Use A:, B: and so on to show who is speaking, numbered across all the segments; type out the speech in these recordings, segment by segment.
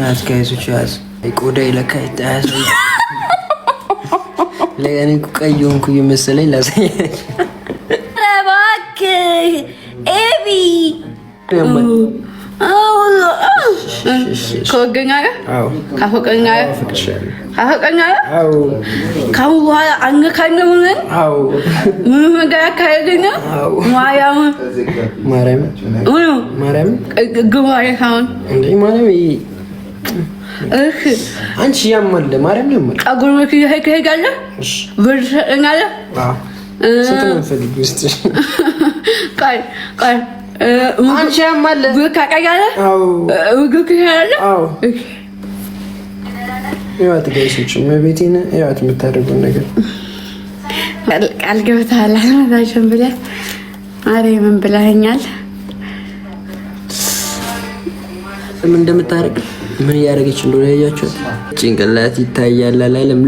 A: አትካይሱች ያዝ ቆዳ ይለካ ይታያዝ ለኔ ቆየንኩ ይመስለኝ ላሳያች
B: ረባክ ኤቢ ከወገኛዬ አው ካፈቀኛዬ ካፈቀኛዬ አው ካው በኋላ አንከኝም አው ምን ነገር ያካሄደኝ አው ማርያም ግማሬ ካውን
A: እንዴ ማርያም አንቺ ያማል ማርያም ያማል
B: አጎርመክ ይሄጋለ ብር ሰጠኛለ
A: አው ሰጠኝ ፈልግ ውስጥ
B: ቃል
A: አንቺ ያማል
B: ብካቃያለ
A: አው
B: ብካቃያለ
A: አው ያት ጋይሶች መቤቴን ያት የምታደርገው ነገር
B: ቃል ገብተሃል አላማታሽን ብለህ ማርያም ምን ብለኸኛል
A: ምን እንደምታደርግ ምን ያደርገች እንደሆነ ያያችሁት ጭንቅላት ይታያል አላለም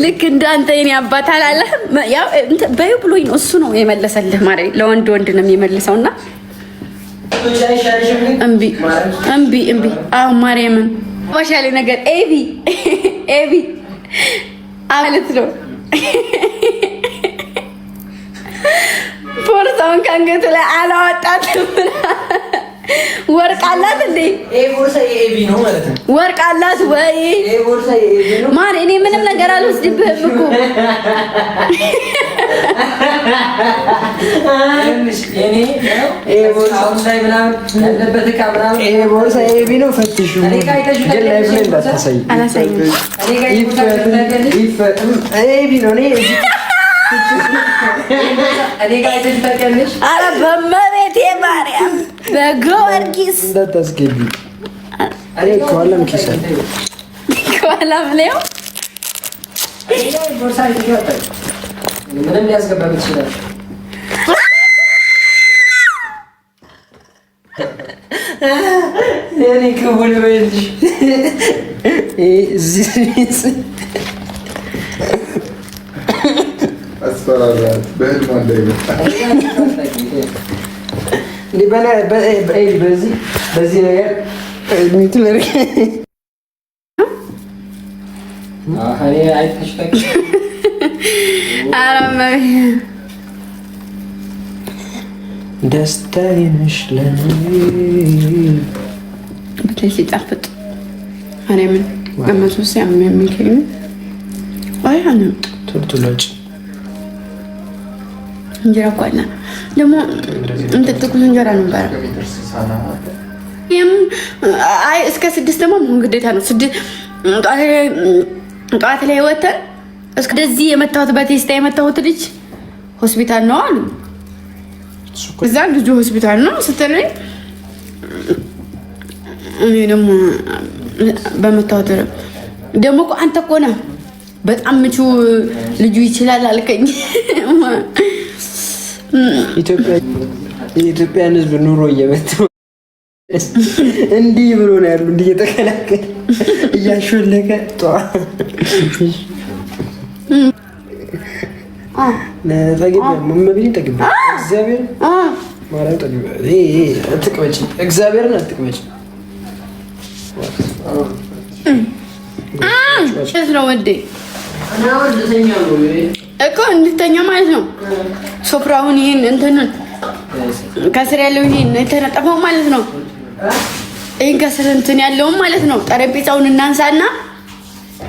A: ልክ እንዳንተ የኔ አባት አላለ ያው በዩ ብሎኝ ነው እሱ ነው የመለሰልህ ማርያም ለወንድ ነው የሚመልሰውና እምቢ አው ማርያምን ዋሻለ ነገር ኤቢ ማለት ነው ፎርሳውን ካንገቱ ላይ አላወጣትም ወርቅ አላት እንዴ ቦርሳ ኤቢ ነው ማለት ነው
B: ወርቅ አላት ወይ
A: ቦርሳ ኤቢ ነው
B: ማን እኔ ምንም ነገር አልወስድብህም እኮ
A: እኔ ቦርሳው ላይ ምናምን ያለበት ካሜራ ቦርሳ ኤቢ ነው ፈትሹ ግን ላይ ብለ እንዳታሳይ
B: አላሳይም
A: ኤቢ ነው እኔ ጋር ተጠቀምሽ
B: አረ በመቤቴ ማርያም በጊዮርጊስ
A: እንዳታስገቢ አሬ ኮላም ኪሰል
B: ኮላም ነው
A: ቦርሳ ይወጣል ምንም ሊያስገባ ይችላል እኔ ከቦሌ ወይልሽ እዚህ
C: አስፈራራት በህልም እንዳይመጣ
A: ሊበላ በዚህ ነገር ሚትለር አሃሪ አይተሽተክ
B: አራማይ
A: ደስታዬ ነሽ ለኔ
B: በተለይ ሲጣፍጥ ማርያምን ገመሱስ የሚከኝ አይአነ
A: ቱልቱላጭ
B: እንጀራ እኮ አለ ደግሞ እንትን ትኩስ እንጀራ ነበር። አይ እስከ 6 ደግሞ ምን ግዴታ ነው 6 ጠዋት ላይ ወተን እስከዚህ የመጣሁት በቴስታ የመጣሁት ልጅ ሆስፒታል ነው አሉ። እዛ ልጁ ሆስፒታል ነው ስትለኝ እኔ ደግሞ በመጣሁት ደግሞ እኮ አንተ እኮ ነህ በጣም ምቹ ልጁ ይችላል አልከኝ።
A: የኢትዮጵያን ሕዝብ ኑሮ እየመጣው እንዲህ ብሎ ነው ያሉ እንዲህ እየተከላከለ እያሾለከ ለታገበ መመብኝ ተገበ እግዚአብሔር ማርያም ተገበ አትቀመጪ እግዚአብሔርን አትቀመጪ
B: ነው ወዴ እኮ እንድተኛ ማለት ነው። ሶፍራውን ይሄን እንትን ከስር ያለው ይሄን የተነጠፈው ማለት ነው። ይሄን ከስር እንትን ያለው ማለት ነው። ጠረጴዛውን እናንሳና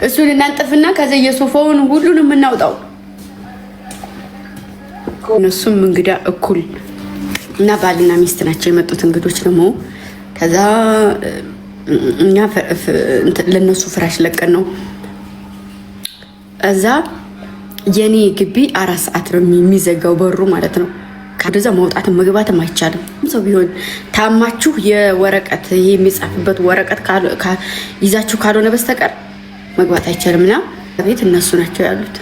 B: እሱን እናንጥፍና ከዛ የሶፋውን ሁሉንም እናውጣው። እነሱም እንግዳ እኩል እና ባልና ሚስት ናቸው የመጡት እንግዶች ደግሞ ከዛ እኛ ለነሱ ፍራሽ ለቀን ነው እዛ የኔ ግቢ 4 ሰዓት ነው የሚዘጋው በሩ ማለት ነው። ከዛ መውጣትም መግባትም አይቻልም። ሰው ቢሆን ታማችሁ የወረቀት ይሄ የሚጻፍበት ወረቀት ይዛችሁ ካልሆነ በስተቀር መግባት አይቻልምና ቤት እነሱ ናቸው ያሉት።